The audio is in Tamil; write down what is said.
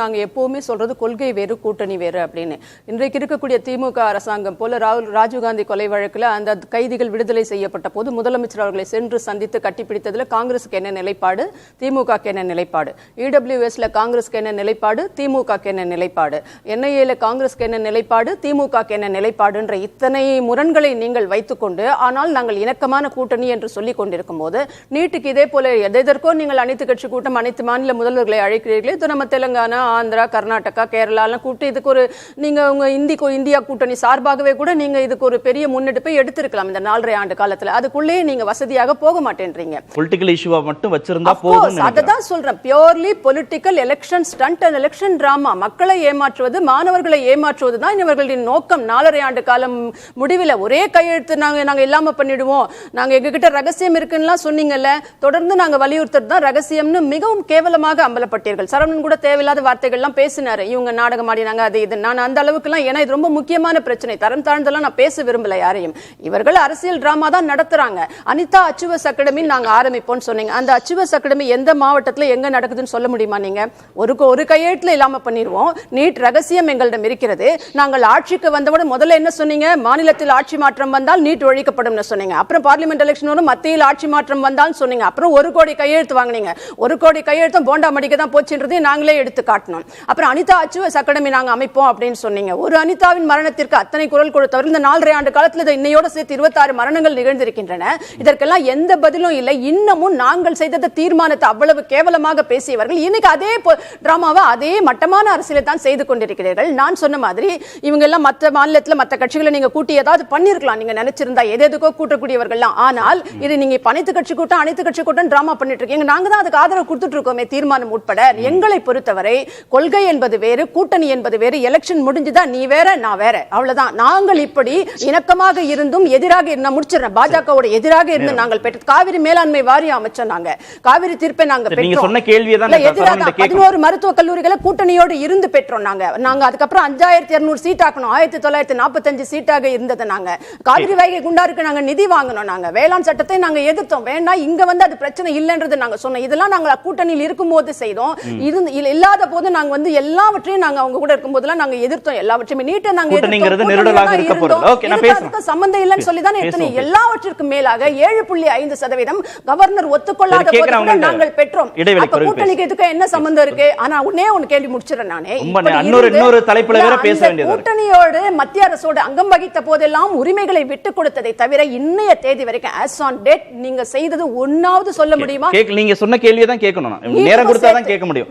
நாங்க எப்பவுமே சொல்றது கொள்கை வேறு கூட்டணி வேறு அப்படின்னு. இன்றைக்கு இருக்கக்கூடிய திமுக அரசாங்கம் போல ராஜீவ்காந்தி கொலை வழக்குல அந்த கைதிகள் விடுதலை செய்யப்பட்ட போது முதலமைச்சர் அவர்களை சென்று சந்தித்து கட்டிப்பிடித்ததுல காங்கிரஸுக்கு என்ன நிலைப்பாடு, திமுகக்கு என்ன நிலைப்பாடு, இடபிள்யூஎஸ்ல காங்கிரஸுக்கு என்ன நிலைப்பாடு, திமுகக்கு என்ன நிலைப்பாடு, என்ஐஏல காங்கிரஸுக்கு என்ன நிலைப்பாடு, திமுகக்கு என்ன நிலைப்பாடுன்ற இத்தனை முரண்களை நீங்கள் வைத்துக்கொண்டு ஆனால் நாங்கள் இணக்கமான கூட்டணி என்று சொல்லிக் கொண்டிருக்கும் போது நீட்டுக்கு இதே போல எதற்கோ நீங்கள் அனைத்து கட்சி கூட்டம் அனைத்து மாநில முதல்வர்களை அழைக்கிறீர்களே, இது நம்ம தெலுங்கானா, ஆந்திரா, கர்நாடகா, கேரளா எல்லாம் கூட்டி இதுக்கு ஒரு நீங்க உங்க இந்தியா கூட்டணி சார்பாகவே கூட நீங்க இதுக்கு ஒரு பெரிய முன்னெடுப்பை எடுத்திருக்கலாம் இந்த 4.5 ஆண்டு காலத்துல. அதுக்குள்ளே நீங்க வசதியாக போக மாட்டேன்றீங்க. பொலிட்டிக்கல் இஷ்யூவா மட்டும் வச்சிருந்தா போதும். அததான் சொல்றேன், purely political election stunt and election drama. மக்களை ஏமாற்றுவது, மாணவர்களை ஏமாற்றுவது தான் இவர்களின் நோக்கம். 4.5 ஆண்டு காலம் முடிவில் ஒரே கையெழுத்து நாங்க இல்லாம பண்ணிடுவோம், நாங்க எங்ககிட்ட ரகசியம் இருக்குன்னு சொன்னீங்கல்ல, தொடர்ந்து நாங்க வலியுறுத்துறது தான் ரகசியம்னு மிகவும் கேவலமாக அம்பலப்பட்டீர்கள். சரவணன் கூட தேவையில்லாத வார்த்தைகள்லாம் பேசினாரு, இவங்க நாடகம் ஆடினாங்க அது இது. நான் அந்த அளவுக்கு எல்லாம், ஏன்னா இது ரொம்ப முக்கியமான பிரச்சனை, தரம் தாழ்ந்தெல்லாம் நான் பேச விரும்பல யாரையும். இவர்கள் அரசியல் டிராமா தான் நடத்துறாங்க. அனிதா அச்சுவஸ் அகாடமி நாங்க ஆரம்பிப்போம் சொன்னீங்க, அந்த அச்சுவஸ் அகாடமி எந்த மாவட்டத்துல எங்க நடக்குதுன்னு சொல்ல முடியுமா? நீங்க ஒரு கையெழுத்துல இல்லாம பண்ணிடுவோம். நீட் ரகசியம் எங்களிடம் இருக்கிறது. நாங்கள் ஆட்சிக்கு வந்தவுடன் முதல்ல என்ன சொன்னீங்க, மாநிலத்தில் ஆட்சி மாற்றம் வந்தால் நீட் ஒழிக்கப்படும் சொன்னீங்க. அப்புறம் பார்லிமெண்ட் எலெக்ஷன் வரும், மத்தியில் ஆட்சி மாற்றம் வந்தால் சொன்னீங்க. அப்புறம் 1 கோடி கையெழுத்து வாங்கினீங்க. 1 கோடி கையெழுத்தும் போண்டா மடிக்க தான் போச்சுன்றதை நாங்களே எடுத்து காட்டணும். அப்புறம் அனிதா அச்சுவஸ் அகாடமி நாங்க அமைப்போம் அப்படின்னு சொன்னீங்க. ஒரு அனிதாவின் மரணத்திற்கு அத்தனை குரல் கொடுத்தவர்கள் இந்த 4.5 ஆண்டு காலத்தில் இன்னையோட சேர்த்து 26 மரணங்கள் நிகழ்ந்திருக்கின்றன. இதற்கெல்லாம் எந்த பதிலும் இல்லை. இன்னமும் நாங்கள் செய்த தீர்மானத்தை அவ்வளவு கேவலமாக பேசியவர்கள் இன்னைக்கு அதே டிராமாவை, அதே மட்டமான அரசியலை தான் செய்து கொண்டிருக்கிறீர்கள். நான் சொன்ன மாதிரி இவங்க எல்லாம் மற்ற மாநிலத்தில் மற்ற கட்சிகளை நீங்க கூட்டி ஏதாவது பண்ணிருக்கலாம், நீங்க நினைச்சிருந்தா எதுக்கோ கூட்டக்கூடியவர்கள். ஆனால் இது நீங்க அனைத்து கட்சி கூட்டம் டிராமா பண்ணிட்டு இருக்கீங்க. நாங்க தான் அதுக்கு ஆதரவு கொடுத்துட்டு இருக்கோமே, தீர்மானம் உட்பட. எங்களை பொறுத்தவரை கொள்கை என்பது வேறு, கூட்டணி என்பது வேறு. எலெக்ஷன் முடிஞ்சுதா நீ வேற நான் வேற, அவ்வளவுதான். நாங்கள் இப்படி இணக்கமாக இருந்தும் எதிராக இருந்த முடிச்சிடறேன், பாஜகவோட எதிராக இருந்து நாங்கள் பெற்ற காவிரி மேலாண்மை வாரியம் அமைச்சோம். நாங்க காவிரி தீர்ப்பை நாங்க பெற்றோம். 11 மருத்துவக் கல்லூரிகளை கூட்டணியோடு இருந்து பெற்றோம். நாங்க அதுக்கப்புறம் 5200 சீட் ஆக்கணும், 1945 சீட்டாக இருந்தது. நாங்க காவிரி வைகை குண்டாருக்கு நாங்க நிதி வாங்கணும். நாங்க வேளாண் சட்டத்தை நாங்க எதிர்த்தோம், வேண்டாம் இங்க வந்து அது பிரச்சனை இல்லைன்றது நாங்க சொன்னோம். இதெல்லாம் நாங்க கூட்டணியில் இருக்கும் போது செய்தோம். இல்லாத போது நாங்க வந்து எல்லாவற்றையும் நாங்க அவங்க கூட இருக்கும் போதெல்லாம் நாங்க எதிர்த்தோம். எல்லாவற்றையும் நீட்டை நாங்க சம்பந்தம் இல்லைன்னு சொல்லி தான் எத்தனை எல்லாவற்றிற்கும் மேலாக 7.5% கவர்னர் ஒத்துக்கொள்ளாத போது நாங்கள் பெற்றோம். கூட்டணிக்கு இதுக்கு என்ன சம்பந்தம் இருக்கு? ஆனா உடனே ஒன்னு கேள்வி முடிச்சிடறேன் நானே. கூட்டணியோடு மத்திய அரசோடு அங்கம் வகித்த போதெல்லாம் உரிமைகளை விட்டுக் கொடுத்ததை தவிர இன்னைய தேதி வரைக்கும் as on date நீங்க செய்தது ஒன்னாவது சொல்ல முடியுமா? நீங்க சொன்ன கேள்வியை தான் கேட்கணும், நேரம் கொடுத்தா தான் கேட்க முடியும்.